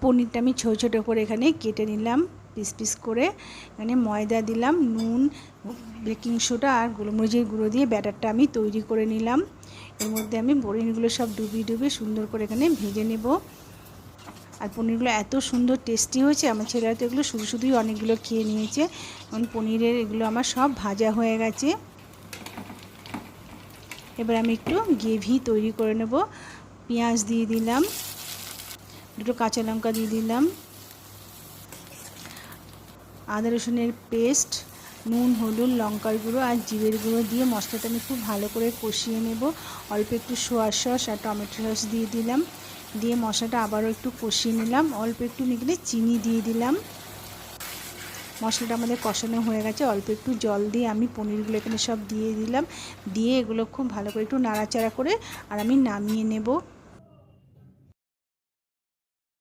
পনিরটা আমি ছোটো ছোটো করে এখানে কেটে নিলাম পিস পিস করে। এখানে ময়দা দিলাম, নুন, বেকিং সোডা আর গোলমরিচের গুঁড়ো দিয়ে ব্যাটারটা আমি তৈরি করে নিলাম। এর মধ্যে আমি পনিরগুলো সব ডুবিয়ে সুন্দর করে এখানে ভেজে নেব। আর পনিরগুলো এত সুন্দর টেস্টি হয়েছে, আমার ছেলেরা তো এগুলো শুধুই অনেকগুলো খেয়ে নিয়েছে। এখন পনিরের এগুলো আমার সব ভাজা হয়ে গেছে। এবার আমি একটু গ্রেভি তৈরি করে নেব। পেঁয়াজ দিয়ে দিলাম, দুটো কাঁচা লঙ্কা দিয়ে দিলাম, আদা রসুনের পেস্ট, নুন, হলুদ, লঙ্কার গুঁড়ো আর জিরের গুঁড়ো দিয়ে মশলাটা আমি খুব ভালো করে কষিয়ে নেব। অল্প একটু সোয়া সস আর টমেটো সস দিয়ে দিলাম, দিয়ে মশলাটা আবারও একটু কষিয়ে নিলাম। অল্প একটু এখানে চিনি দিয়ে দিলাম। মশলাটা আমাদের কষানো হয়ে গেছে। অল্প একটু জল দিয়ে আমি পনিরগুলো এখানে সব দিয়ে দিলাম, দিয়ে এগুলো খুব ভালো করে একটু নাড়াচাড়া করে আর আমি নামিয়ে নেব।